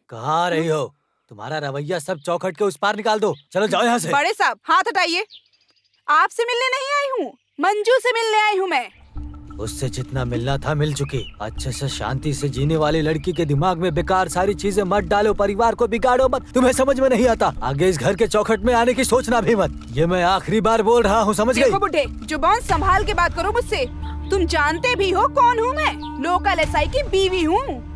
कहाँ आ रही हो? तुम्हारा रवैया सब चौखट के उस पार निकाल दो। चलो जाओ यहाँ से। बड़े साहब हाथ हटाइए। आपसे मिलने नहीं आई हूँ, मंजू से मिलने आई हूँ मैं। उससे जितना मिलना था मिल चुकी। अच्छे से शांति से जीने वाली लड़की के दिमाग में बेकार सारी चीजें मत डालो, परिवार को बिगाड़ो मत। तुम्हें समझ में नहीं आता? आगे इस घर के चौखट में आने की सोचना भी मत। ये मैं आखिरी बार बोल रहा हूँ, समझ गई? देखो बुढ़े, जुबान संभाल के बात करो मुझसे। तुम जानते भी हो कौन हूँ मैं? लोकल एसआई की बीवी हूँ।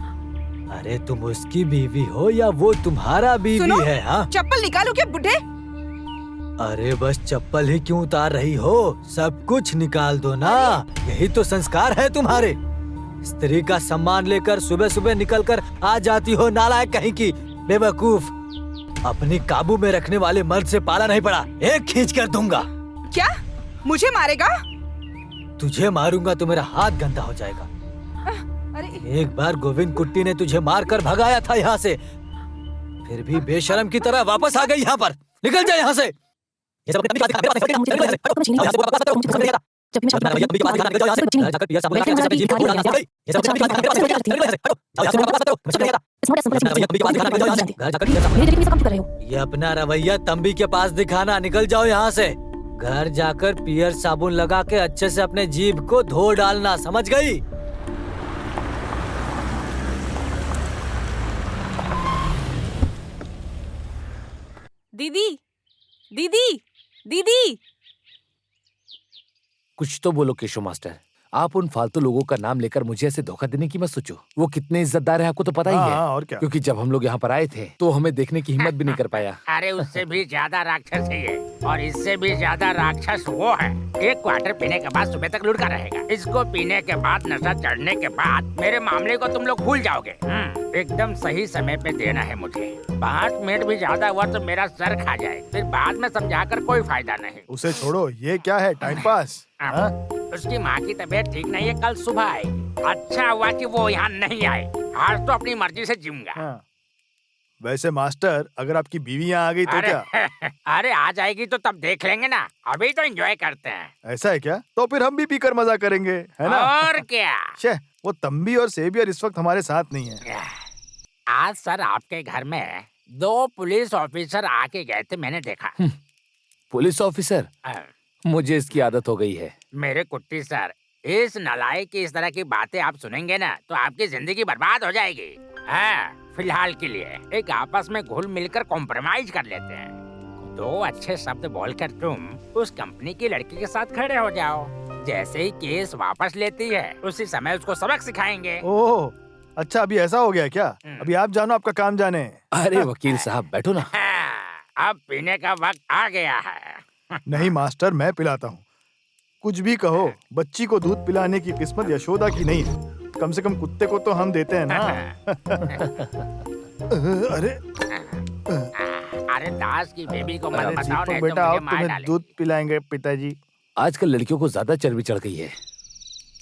अरे तुम उसकी बीवी हो या वो तुम्हारा बीवी है? हाँ, चप्पल निकालो क्या बुढ़े? अरे बस चप्पल ही क्यों उतार रही हो? सब कुछ निकाल दो ना। यही तो संस्कार है तुम्हारे। स्त्री का सम्मान लेकर सुबह सुबह निकलकर आ जाती हो, नालायक कहीं की, बेवकूफ। अपनी काबू में रखने वाले मर्द से पाला नहीं पड़ा, एक खींच कर दूंगा। क्या मुझे मारेगा? तुझे मारूंगा तो मेरा हाथ गंदा हो जाएगा। अरे एक बार गोविंद कुट्टी ने तुझे मारकर भगाया था यहाँ से, फिर भी बेशरम की तरह वापस आ गई यहाँ पर। निकल जा यहाँ से। ये अपना रवैया तंबी के पास दिखाना। निकल जाओ यहाँ से। घर जाकर पियर साबुन लगा के अच्छे से अपने जीभ को धो डालना, समझ गई? दीदी, दीदी, दीदी। कुछ तो बोलो केशव मास्टर। आप उन फालतू लोगों का नाम लेकर मुझे ऐसे धोखा देने की मत सोचो। वो कितने इज्जतदार है आपको तो पता ही है। और क्या? क्योंकि जब हम लोग यहाँ पर आए थे तो हमें देखने की हिम्मत भी नहीं कर पाया। अरे उससे भी ज्यादा राक्षस है ये, और इससे भी ज्यादा राक्षस वो है। एक क्वार्टर पीने के बाद सुबह तक लुढ़का रहेगा। इसको पीने के बाद, नशा चढ़ने के बाद मेरे मामले को तुम लोग भूल जाओगे। एकदम सही समय पे देना है मुझे। 5 मिनट भी ज्यादा हुआ तो मेरा सर खा जाए, फिर बाद में समझाकर कोई फायदा नहीं। उसे छोड़ो, ये क्या है, टाइम पास? उसकी माँ की तबीयत ठीक नहीं है, कल सुबह आई। अच्छा हुआ कि वो यहाँ नहीं आए, आज तो अपनी मर्जी से जिऊंगा। वैसे मास्टर, अगर आपकी बीवी यहाँ आ गई तो क्या? अरे आ जाएगी तो तब देख लेंगे ना, अभी तो एंजॉय करते हैं। ऐसा है क्या? तो फिर हम भी पीकर मजा करेंगे, है ना? और क्या? वो तंबी और सेवियर इस वक्त हमारे साथ नहीं है। आज सर आपके घर में 2 पुलिस ऑफिसर आके गए थे, मैंने देखा। Police officer? मुझे इसकी आदत हो गई है। मेरे कुट्टी सर, इस नालायक की इस तरह की बातें आप सुनेंगे ना तो आपकी जिंदगी बर्बाद हो जाएगी। फिलहाल के लिए एक आपस में घुल मिलकर कॉम्प्रोमाइज कर लेते हैं। 2 अच्छे शब्द बोलकर तुम उस कंपनी की लड़की के साथ खड़े हो जाओ। जैसे ही केस वापस लेती है उसी समय उसको सबक सिखाएंगे। ओह, अच्छा अभी ऐसा हो गया क्या? अभी आप जानो, आपका काम जाने। अरे वकील साहब बैठो ना। अब पीने का वक्त आ गया है। नहीं मास्टर, मैं पिलाता हूँ। कुछ भी कहो, बच्ची को दूध पिलाने की किस्मत यशोदा की नहीं है। कम से कम कुत्ते को तो हम देते हैं ना। अरे दास की बेबी को मत बताओ, नहीं तो बेटा आओ, मुझे मार तुम्हें डालेंगे। दूध पिलाएंगे पिताजी। आजकल लड़कियों को ज्यादा चर्बी चढ़ गई है,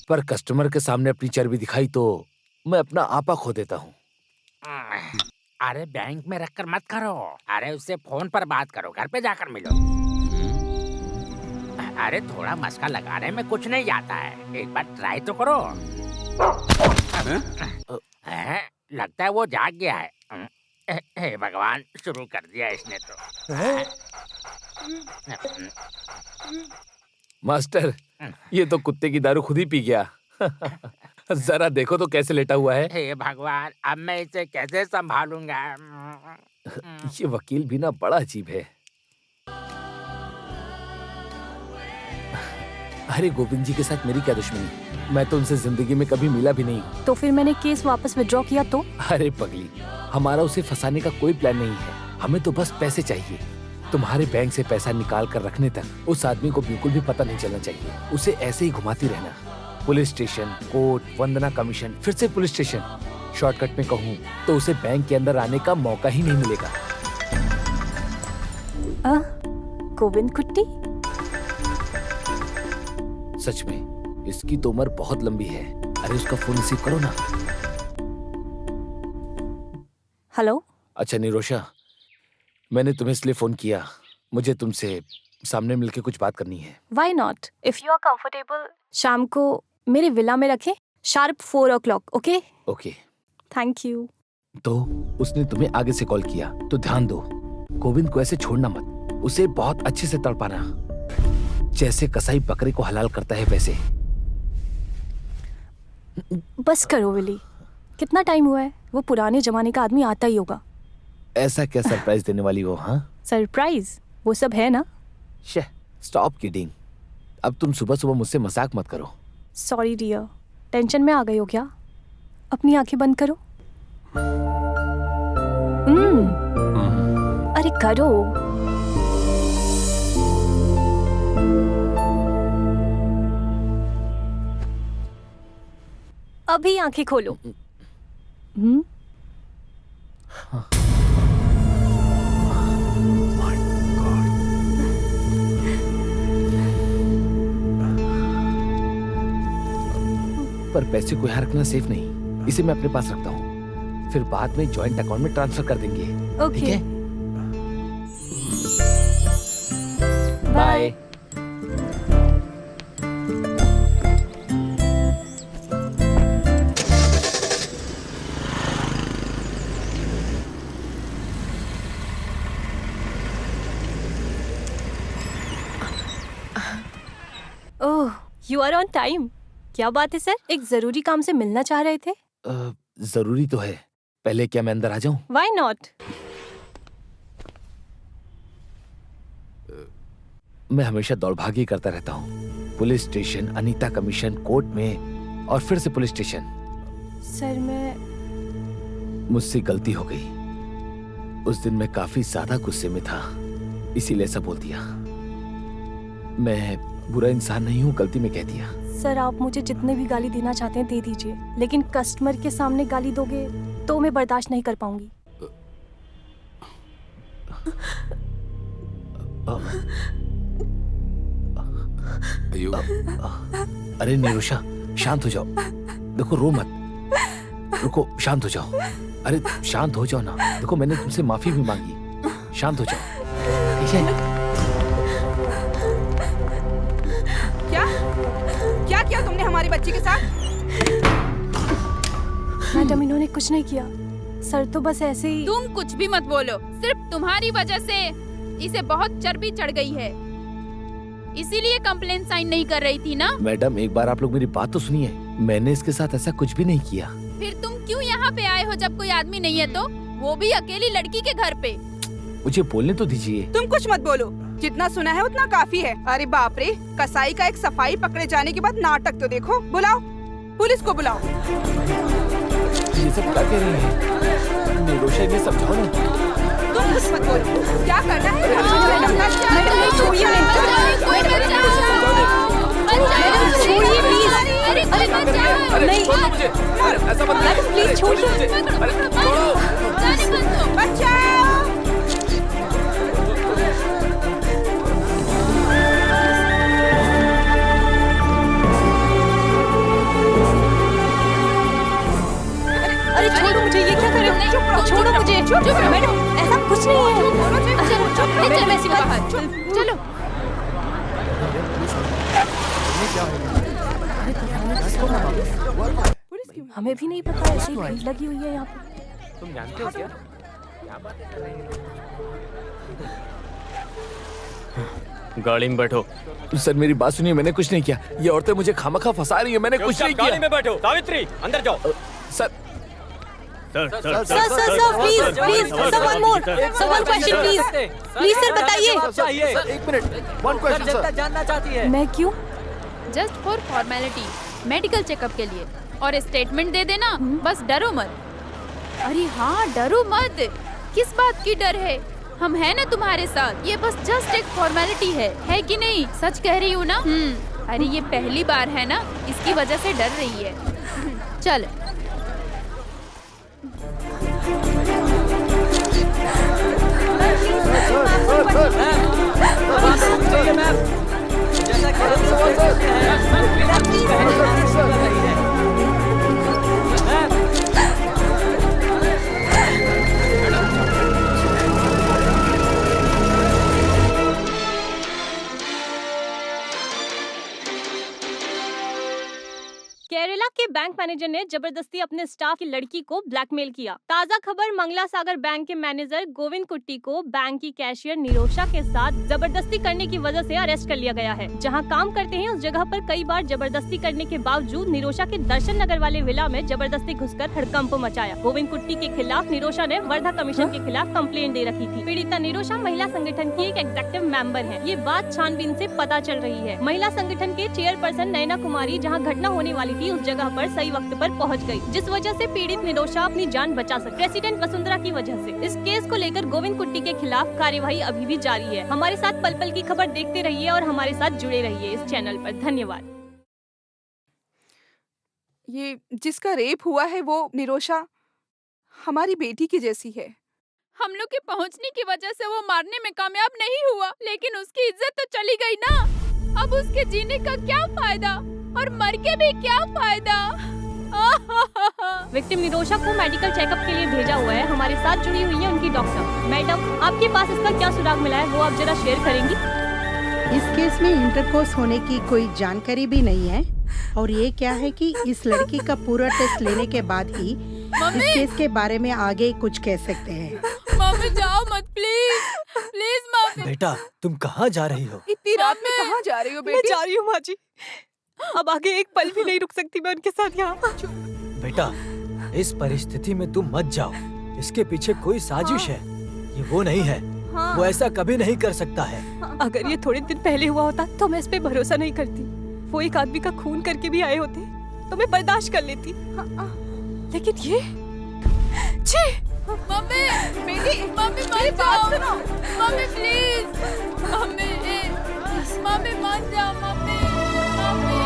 पर कस्टमर के सामने अपनी चर्बी दिखाई तो मैं अपना आपा खो देता हूँ। अरे बैंक में रखकर मत करो, अरे उससे फोन पर बात करो, घर पे जाकर मिलो। अरे थोड़ा मस्का लगाने में कुछ नहीं जाता है, एक बार ट्राई तो करो। लगता है वो जाग गया है। हे भगवान, शुरू कर दिया इसने तो। मास्टर, ये तो कुत्ते की दारू खुद ही पी गया। जरा देखो तो कैसे लेटा हुआ है। हे भगवान, अब मैं इसे कैसे संभालूंगा? ये वकील भी ना बड़ा अजीब है। अरे गोविंद जी के साथ मेरी क्या दुश्मनी? मैं तो उनसे जिंदगी में कभी मिला भी नहीं। तो फिर मैंने केस वापस विड्रॉ किया तो? अरे पगली, हमारा उसे फंसाने का कोई प्लान नहीं है। हमें तो बस पैसे चाहिए। तुम्हारे बैंक से पैसा निकाल कर रखने तक उस आदमी को बिल्कुल भी पता नहीं चलना चाहिए। उसे ऐसे ही घुमाती रहना। पुलिस स्टेशन, कोर्ट, वंदना कमीशन, फिर से पुलिस स्टेशन। शॉर्टकट में कहूँ तो उसे बैंक के अंदर आने का मौका ही नहीं मिलेगा। गोविंद कुट्टी? सच में इसकी तो उम्र बहुत लंबी है। अरे उसका फोन रिसीव करो ना। हेलो। अच्छा निरोशा, मैंने तुम्हें इसलिए फोन किया, मुझे तुमसे सामने मिलके कुछ बात करनी है। Why not? If you are comfortable, शाम को मेरे विला में रखें, sharp 4 o'clock, okay? Okay. Thank you. तो उसने तुम्हें आगे से कॉल किया, तो ध्यान दो, गोविंद को ऐसे छोड़ना मत, उसे बहुत अच्छे से तड़पाना, जैसे कसाई बकरे को हलाल करता है वैसे। बस करो विली, कितना टाइम हुआ है? वो पुराने जमाने का आदमी आता ही होगा। ऐसा क्या सरप्राइज देने वाली हो? हाँ, सरप्राइज वो सब है ना। शे, स्टॉप किडिंग। अब तुम सुबह सुबह मुझसे मजाक मत करो। सॉरी डियर, टेंशन में आ गई हो क्या? अपनी आंखें बंद करो। अरे करो। अभी आंखें खोलो। पर पैसे को यहाँ रखना सेफ नहीं, इसे मैं अपने पास रखता हूँ, फिर बाद में जॉइंट अकाउंट में ट्रांसफर कर देंगे। ठीक है? Bye. Oh, you are on time. क्या बात है सर, एक जरूरी काम से मिलना चाह रहे थे? जरूरी तो है, पहले क्या मैं अंदर आ जाऊं? Why not? मैं हमेशा दौड़भागी करता रहता हूँ, police station, Anita commission, court में और फिर से पुलिस स्टेशन। सर मैं मुझसे गलती हो गई, उस दिन मैं काफी ज्यादा गुस्से में था, इसीलिए ऐसा बोल दिया। मैं बुरा इंसान नहीं हूँ, गलती में कह दिया। सर आप मुझे जितने भी गाली देना चाहते हैं दे दीजिए, लेकिन कस्टमर के सामने गाली दोगे तो मैं बर्दाश्त नहीं कर पाऊंगी। अरे निरुषा, शांत हो जाओ। देखो रो मत, रुको, शांत हो जाओ। अरे शांत हो जाओ ना, देखो मैंने तुमसे माफी भी मांगी, शांत हो जाओ। ठीक है? क्या किया तुमने हमारी बच्ची के साथ? मैडम इन्होंने कुछ नहीं किया, सर तो बस ऐसे ही। तुम कुछ भी मत बोलो, सिर्फ तुम्हारी वजह से इसे बहुत चर्बी चढ़ गई है, इसीलिए कंप्लेंट साइन नहीं कर रही थी ना। मैडम एक बार आप लोग मेरी बात तो सुनिए, मैंने इसके साथ ऐसा कुछ भी नहीं किया। फिर तुम क्यों यहाँ पे आए हो जब कोई आदमी नहीं है तो, वो भी अकेली लड़की के घर पे? मुझे बोलने तो दीजिए। तुम कुछ मत बोलो, जितना सुना है उतना काफी है। अरे बाप रे, कसाई का एक सफाई पकड़े जाने के बाद नाटक तो देखो। बुलाओ, पुलिस को बुलाओ। ये सब क्या कह रही है? निरुषा इन्हें समझाओ ना। तुम कुछ मत बोलो, क्या करना है? मैडम छोड़िए, नहीं, ऐसा मत मैडम प्लीज छोड़िए। बचाओ! अरे छोड़ो मुझे, ये क्या कर रहे हो? छोड़ो मुझे। मैडम ऐसा कुछ नहीं है। चलो ऐसी बाहर, चलो। हमें भी नहीं पता, ऐसी भीड़ लगी हुई है यहाँ पे। तुम जानते हो क्या? गाड़ी में बैठो। सर मेरी बात सुनिए, मैंने कुछ नहीं किया, ये औरतें मुझे खामखा फंसा रही है, मैंने कुछ नहीं किया। गाड़ी में बैठो। सावित्री अंदर जाओ। Sir sir please please, someone more, someone question please, please sir बताइए। एक मिनट, वन क्वेश्चन सर। जानना चाहती है। मैं क्यों? Just for formality, medical checkup के लिए, और स्टेटमेंट दे देना, बस डरो मत। अरे हाँ, डरो मत। किस बात की डर है? हम हैं ना तुम्हारे साथ। ये बस जस्ट एक फॉर्मेलिटी है कि नहीं? सच कह रही हूँ ना? अरे ये पहली बार है ना, इसकी वजह से डर रही है। चल। केरला के बैंक मैनेजर ने जबरदस्ती अपने स्टाफ की लड़की को ब्लैकमेल किया। ताज़ा खबर, मंगला सागर बैंक के मैनेजर गोविंद कुट्टी को बैंक की कैशियर निरोशा के साथ जबरदस्ती करने की वजह से अरेस्ट कर लिया गया है। जहां काम करते हैं उस जगह पर कई बार जबरदस्ती करने के बावजूद निरोशा के दर्शन नगर वाले विला में जबरदस्ती घुसकर हड़कंप मचाया। गोविंद कुट्टी के खिलाफ निरोशा ने वर्धा कमीशन के खिलाफ कंप्लेंट दे रखी थी। पीड़िता निरोशा महिला संगठन की एक एग्जीक्यूटिव मेंबर है। ये बात छानबीन से पता चल रही है। महिला संगठन के चेयरपर्सन नैना कुमारी जहां घटना होने वाली थी उस जगह पर सही वक्त पर पहुंच गई, जिस वजह से पीड़ित निरोशा अपनी जान बचा सकी। प्रेसिडेंट वसुंधरा की वजह से इस केस को लेकर गोविंद कुट्टी के खिलाफ कार्यवाही अभी भी जारी है। हमारे साथ पल पल की खबर देखते रहिए और हमारे साथ जुड़े रहिए इस चैनल पर। धन्यवाद। ये जिसका रेप हुआ है वो निरोशा हमारी बेटी की जैसी है। हम लोग के पहुंचने की वजह से वो मारने में कामयाब नहीं हुआ, लेकिन उसकी इज्जत तो चली गई ना। अब उसके जीने का क्या फायदा और मर के भी क्या फायदा। विक्टिम निरोशा को मेडिकल चेकअप के लिए भेजा हुआ है। हमारे साथ जुड़ी हुई है उनकी डॉक्टर। मैडम, आपके पास इसका क्या सुराग मिला है, वो आप जरा शेयर करेंगी? इस केस में इंटरकोर्स होने की कोई जानकारी भी नहीं है और ये क्या है कि इस लड़की का पूरा टेस्ट लेने के बाद ही इस केस के बारे में आगे कुछ कह सकते हैं। मम्मी जाओ मत, प्लीज प्लीज मम्मी। बेटा, तुम कहाँ जा रही हो? इतनी रात में कहाँ जा रही हो बेटी? मैं जा रही हूँ माँ जी। अब आगे एक पल भी नहीं रुक सकती मैं उनके साथ यहाँ। बेटा, इस परिस्थिति में तुम मत जाओ। इसके पीछे कोई साजिश है। ये वो नहीं है। वो ऐसा कभी नहीं कर सकता है। अगर ये थोड़े दिन पहले हुआ होता तो मैं इस पे भरोसा नहीं करती। वो एक आदमी का खून करके भी आए होते तो मैं बर्दाश्त कर लेती, लेकिन ये छी। मम्मी बेटी, मम्मी मेरी बात सुनो। मम्मी प्लीज, मम्मी मम्मी मत जाओ, मम्मी मम्मी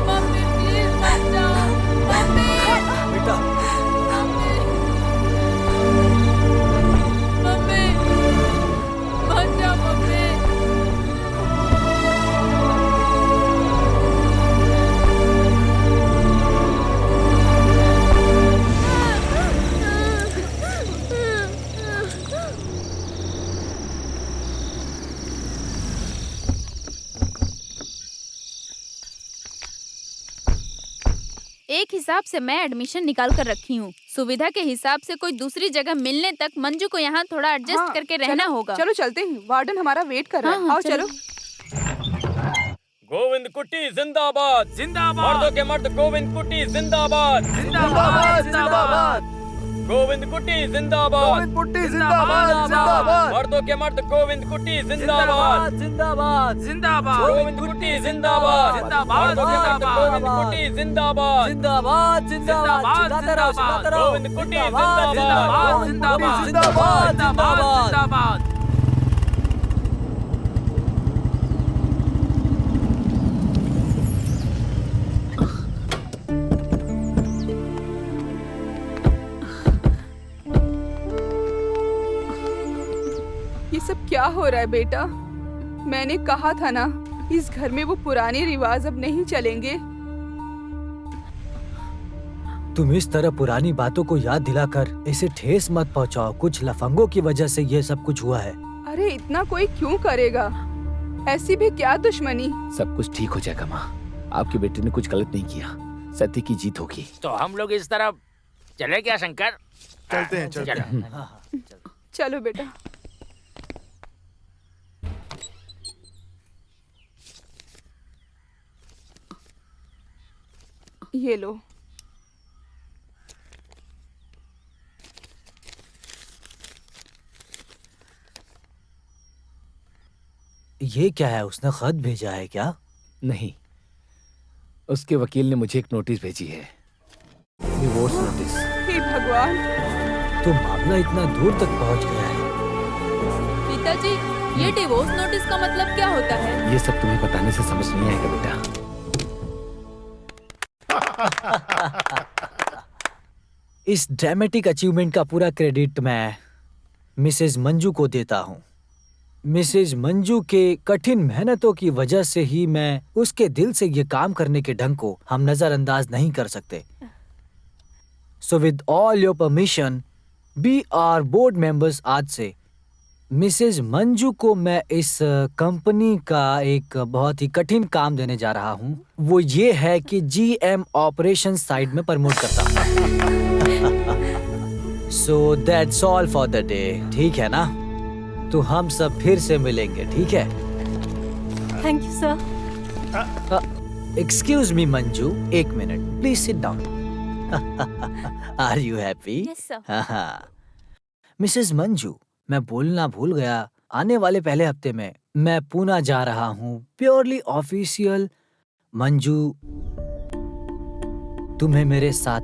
मम्मी प्लीज मत जाओ, मम्मी बेटा, मम्मी मम्मी मत जाओ, मम्मी। एक हिसाब से मैं एडमिशन निकाल कर रखी हूँ। सुविधा के हिसाब से कोई दूसरी जगह मिलने तक मंजू को यहाँ थोड़ा एडजस्ट करके रहना होगा। चलो चलते हैं, वार्डन हमारा वेट कर रहा है। आओ चलो। गोविंद कुट्टी जिंदाबाद, जिंदाबाद। मर्दों के मर्द गोविंद कुट्टी जिंदाबाद, जिंदाबाद जिंदाबाद। गोविंद कुट्टी जिंदाबाद, गोविंद कुट्टी जिंदाबाद, जिंदाबाद। मर्दों के मर्द गोविंद कुट्टी जिंदाबाद, जिंदाबाद, जिंदाबाद। गोविंद कुट्टी जिंदाबाद, जिंदाबाद, मर्दों के मर्द गोविंद कुट्टी जिंदाबाद, जिंदाबाद, जिंदाबाद, चिल्लाते रहो, चिल्लाते रहो। गोविंद कुट्टी जिंदाबाद जिंदाबाद, जिंदाबाद जिंदाबाद, जिंदाबाद जिंदाबाद। ये सब क्या हो रहा है बेटा? मैंने कहा था ना, इस घर में वो पुराने रिवाज अब नहीं चलेंगे। तुम इस तरह पुरानी बातों को याद दिलाकर इसे ठेस मत पहुंचाओ। कुछ लफंगों की वजह से ये सब कुछ हुआ है। अरे इतना कोई क्यों करेगा? ऐसी भी क्या दुश्मनी? सब कुछ ठीक हो जाएगा माँ। आपके बेटे ने कुछ गलत नहीं किया। सत्य की जीत होगी। तो हम लोग इस तरफ चले क्या शंकर? चलते हैं, चलते हैं। चलो बेटा। ये लो। ये क्या है? उसने खत भेजा है क्या? नहीं, उसके वकील ने मुझे एक नोटिस भेजी है, डिवोर्स नोटिस। हे भगवान, तो मामला इतना दूर तक पहुंच गया है। पिताजी, ये डिवोर्स नोटिस का मतलब क्या होता है? ये सब तुम्हें बताने से समझ नहीं आएगा बेटा। इस ड्रामेटिक अचीवमेंट का पूरा क्रेडिट मैं मिसेज मंजू को देता हूँ। मिसेज मंजू के कठिन मेहनतों की वजह से ही मैं उसके दिल से ये काम करने के ढंग को हम नजरअंदाज नहीं कर सकते। So with all your permission, we are board members आज से मिसेज मंजू को मैं इस कंपनी का एक बहुत ही कठिन काम देने जा रहा हूँ। वो ये है कि जीएम ऑपरेशन साइड में प्रमोट करता हूँ। So that's all for the day, ठीक है ना? तो हम सब फिर से मिलेंगे, ठीक है? Thank you sir. Excuse me Manju, एक minute, please sit down. Are you happy? Yes sir. Mrs Manju, मैं बोलना भूल गया, आने वाले पहले हफ्ते में मैं पूना जा रहा हूँ, प्योरली ऑफिशियल। मंजू, तुम्हें मेरे साथ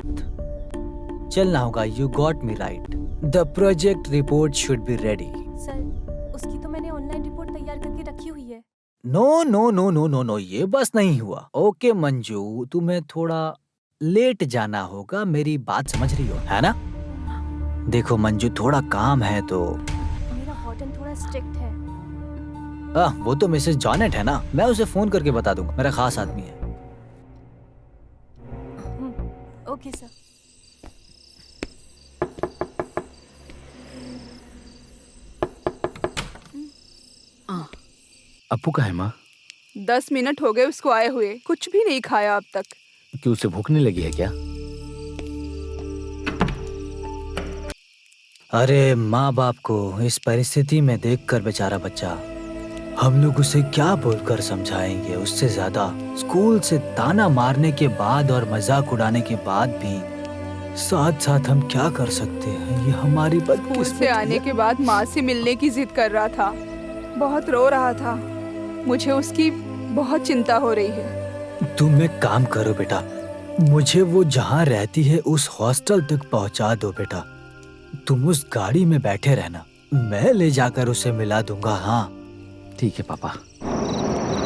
चलना होगा। You got me right. The project report should be ready. Sir, उसकी तो मैंने ऑनलाइन रिपोर्ट तैयार करके रखी हुई है। No no no no no no, ये बस नहीं हुआ। ओके मंजू, तुम्हें थोड़ा लेट जाना होगा, मेरी बात समझ रही हो, है ना? देखो मंजू, थोड़ा काम है तो। मेरा वार्डन थोड़ा स्ट्रिक्ट है। वो तो मिसेस जॉनेट है ना, मैं उसे फोन करके बता दूंगा, मेरा खास आदमी है। Okay sir. अप्पू का है माँ? 10 मिनट हो गए उसको आए हुए, कुछ भी नहीं खाया अब तक। क्यों, उसे भूख नहीं लगी है क्या? अरे माँ बाप को इस परिस्थिति में देखकर बेचारा बच्चा, हम लोग उसे क्या बोलकर समझाएंगे? उससे ज्यादा स्कूल से ताना मारने के बाद और मजाक उड़ाने के बाद भी साथ साथ हम क्या कर सकते हैं? ये हमारी बदकिस्मती स्कूल से आने के बाद माँ से मिलने की जिद कर रहा था, बहुत रो रहा था। मुझे उसकी बहुत चिंता हो रही है। तुम एक काम करो बेटा, मुझे वो जहाँ रहती है उस हॉस्टल तक पहुँचा दो बेटा। तुम उस गाड़ी में बैठे रहना, मैं ले जाकर उसे मिला दूंगा। हाँ ठीक है पापा।